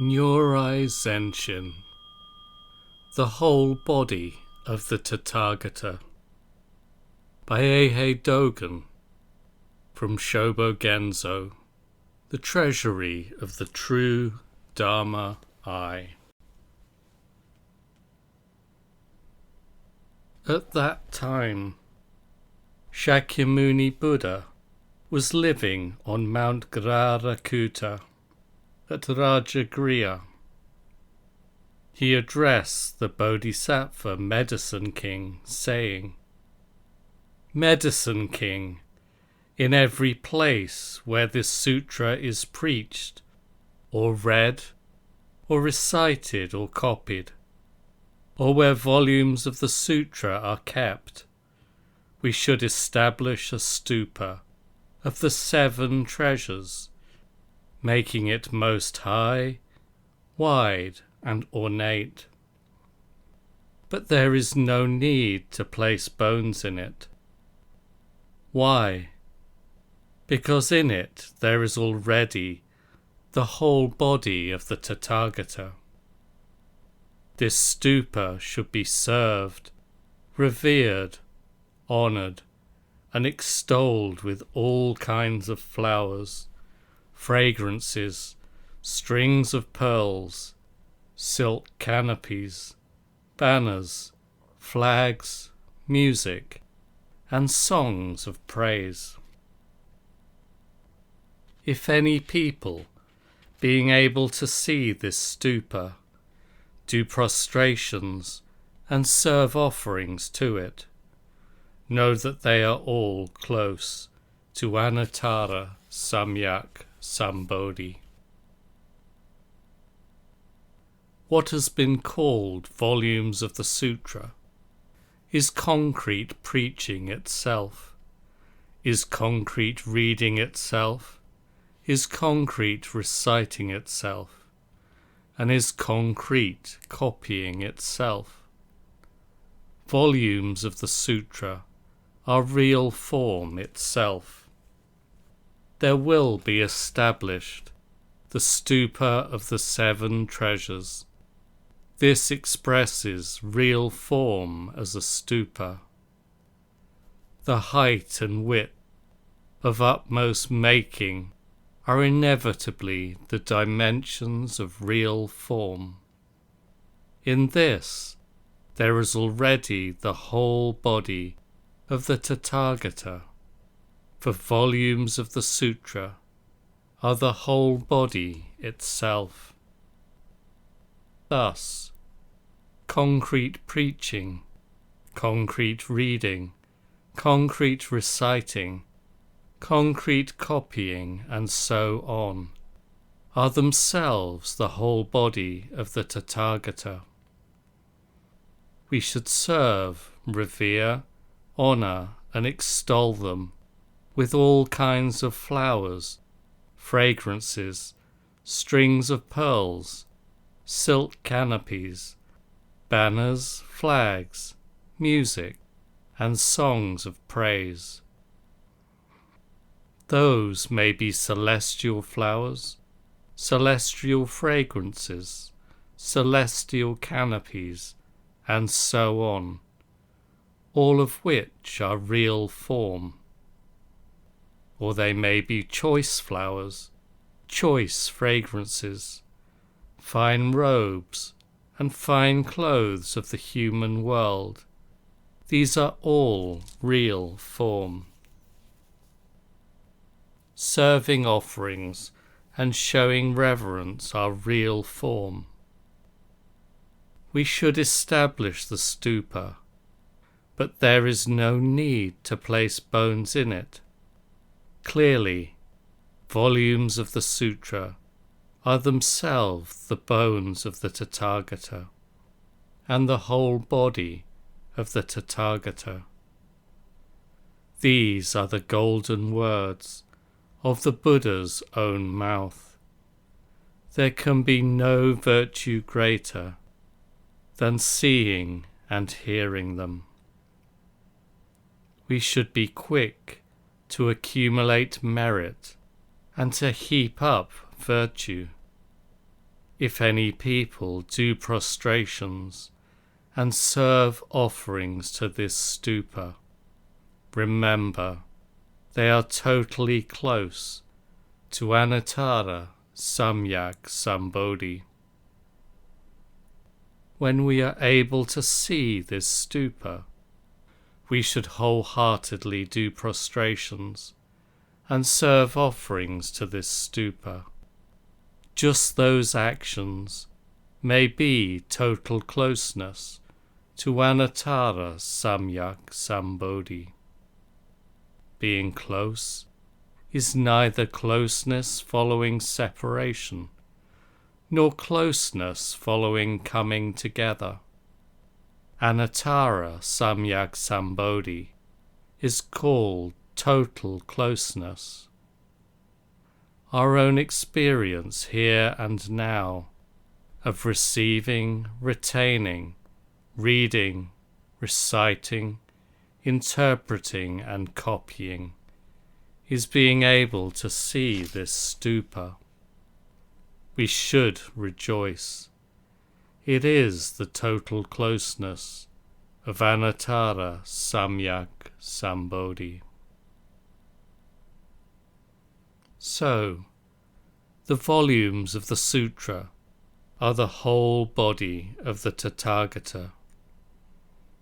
Nyorai Zenshin, the whole body of the Tathagata, by Eihei Dogen, from Shobogenzo, the treasury of the true Dharma I. At that time, Shakyamuni Buddha was living on Mount Grarakuta at Rajagriha. He addressed the Bodhisattva Medicine King, saying, "Medicine King, in every place where this sutra is preached, or read, or recited, or copied, or where volumes of the sutra are kept, we should establish a stupa of the 7 treasures, making it most high, wide, and ornate. But there is no need to place bones in it. Why? Because in it there is already the whole body of the Tathagata. This stupa should be served, revered, honoured, and extolled with all kinds of flowers, fragrances, strings of pearls, silk canopies, banners, flags, music, and songs of praise. If any people, being able to see this stupa, do prostrations and serve offerings to it, know that they are all close to Anuttara Samyak Sambodhi." What has been called volumes of the sutra is concrete preaching itself, is concrete reading itself, is concrete reciting itself, and is concrete copying itself. Volumes of the sutra are real form itself. There will be established the stupa of the 7 treasures. This expresses real form as a stupa. The height and width of utmost making are inevitably the dimensions of real form. In this, there is already the whole body of the Tathagata, for volumes of the sutra are the whole body itself. Thus, concrete preaching, concrete reading, concrete reciting, concrete copying, and so on, are themselves the whole body of the Tathagata. We should serve, revere, honour, and extol them with all kinds of flowers, fragrances, strings of pearls, silk canopies, banners, flags, music, and songs of praise. Those may be celestial flowers, celestial fragrances, celestial canopies, and so on, all of which are real form. Or they may be choice flowers, choice fragrances, fine robes, and fine clothes of the human world. These are all real form. Serving offerings and showing reverence are real form. We should establish the stupa, but there is no need to place bones in it. Clearly, volumes of the sutra are themselves the bones of the Tathagata, and the whole body of the Tathagata. These are the golden words of the Buddha's own mouth. There can be no virtue greater than seeing and hearing them. We should be quick to accumulate merit and to heap up virtue. if any people do prostrations and serve offerings to this stupa, remember they are totally close to Anuttara Samyak Sambodhi. When we are able to see this stupa, we should wholeheartedly do prostrations and serve offerings to this stupa. Just those actions may be total closeness to Anuttara Samyak Sambodhi. Being close is neither closeness following separation, nor closeness following coming together. Anuttara Samyak Sambodhi is called total closeness. Our own experience here and now of receiving, retaining, reading, reciting, interpreting and copying is being able to see this stupa. We should rejoice. It is the total closeness of Anuttara Samyak Sambodhi. So, the volumes of the sutra are the whole body of the Tathagata.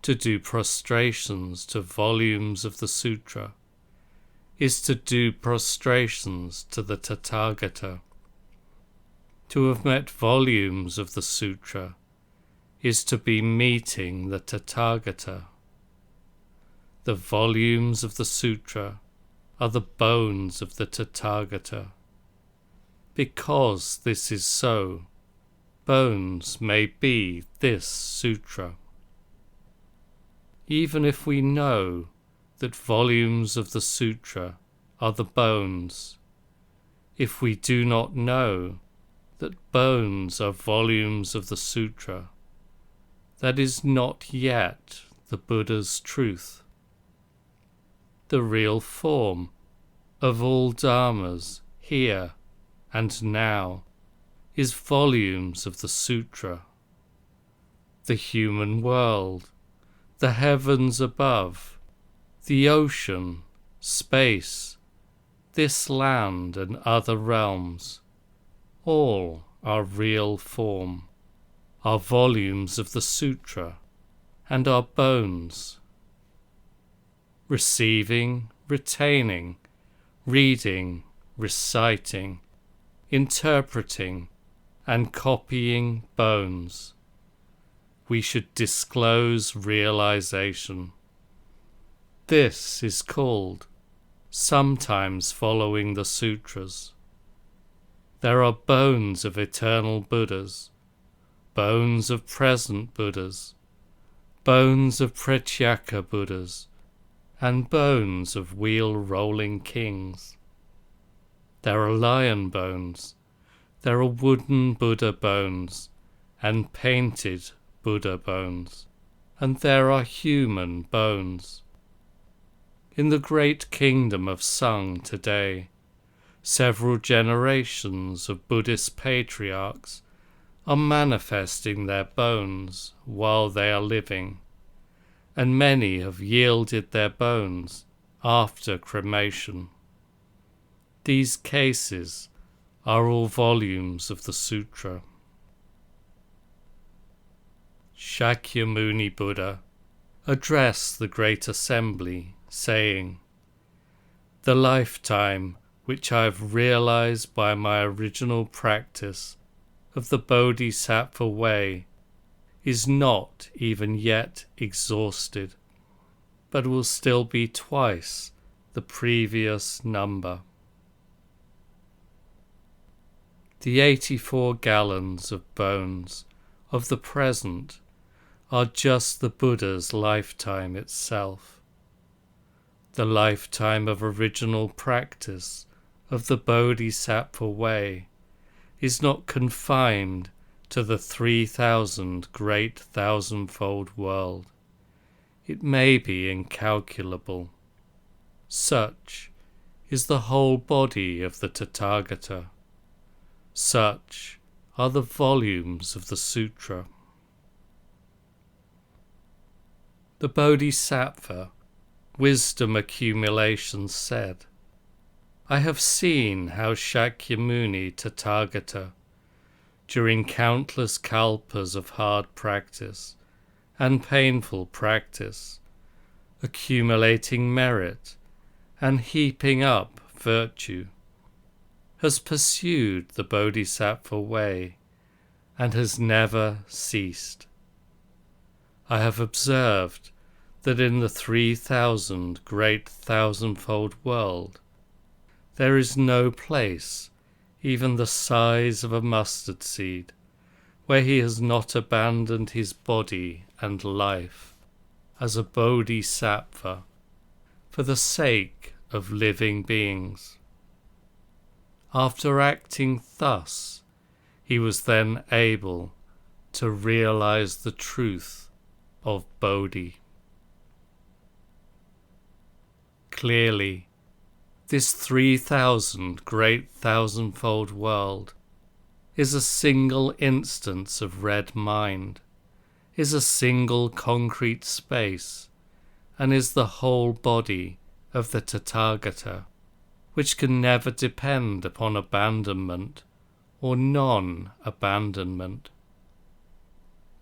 To do prostrations to volumes of the sutra is to do prostrations to the Tathagata. To have met volumes of the sutra is to be meeting the Tathagata. The volumes of the sutra are the bones of the Tathagata. Because this is so, bones may be this sutra. Even if we know that volumes of the sutra are the bones, if we do not know that bones are volumes of the sutra, that is not yet the Buddha's truth. The real form of all dharmas here and now is volumes of the sutra. The human world, the heavens above, the ocean, space, this land and other realms, all are real form, are volumes of the sutra, and are bones. Receiving, retaining, reading, reciting, interpreting, and copying bones. We should disclose realization. This is called sometimes following the sutras. There are bones of eternal Buddhas, bones of present Buddhas, bones of Pratyeka Buddhas, and bones of wheel-rolling kings. There are lion bones, there are wooden Buddha bones, and painted Buddha bones, and there are human bones. In the great kingdom of Sung today, several generations of Buddhist patriarchs are manifesting their bones while they are living, and many have yielded their bones after cremation. These cases are all volumes of the sutra. Shakyamuni Buddha addressed the great assembly, saying, "The lifetime which I have realized by my original practice of the Bodhisattva way is not even yet exhausted, but will still be twice the previous number." The 84 gallons of bones of the present are just the Buddha's lifetime itself. The lifetime of original practice of the Bodhisattva way is not confined to the 3,000 great thousandfold world. It may be incalculable. Such is the whole body of the Tathagata. Such are the volumes of the sutra. The Bodhisattva, wisdom accumulation, said, I have seen how Shakyamuni Tathagata, during countless kalpas of hard practice and painful practice, accumulating merit and heaping up virtue, has pursued the Bodhisattva way and has never ceased. I have observed that in the 3,000 great thousandfold world there is no place, even the size of a mustard seed, where he has not abandoned his body and life as a Bodhisattva for the sake of living beings. After acting thus, he was then able to realize the truth of Bodhi. Clearly, this 3,000 great thousandfold world is a single instance of red mind, is a single concrete space, and is the whole body of the Tathagata, which can never depend upon abandonment or non-abandonment.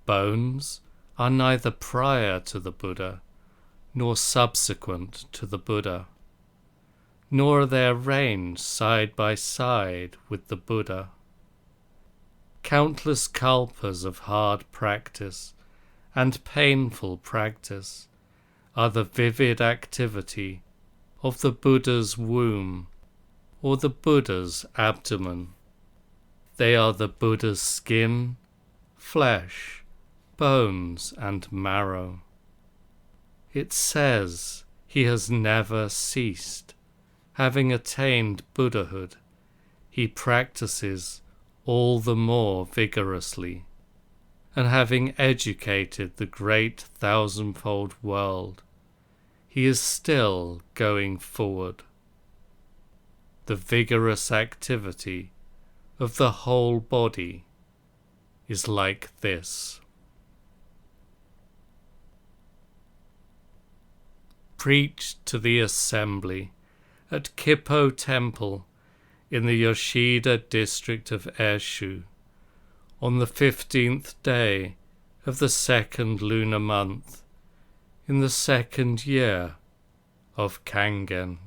Bones are neither prior to the Buddha nor subsequent to the Buddha, nor are they arranged side by side with the Buddha. Countless kalpas of hard practice and painful practice are the vivid activity of the Buddha's womb or the Buddha's abdomen. They are the Buddha's skin, flesh, bones, and marrow. It says he has never ceased. Having attained Buddhahood, he practices all the more vigorously, and having educated the great thousandfold world, he is still going forward. The vigorous activity of the whole body is like this. Preached to the assembly at Kippo Temple in the Yoshida district of Aishu on the 15th day of the second lunar month in the second year of Kangen.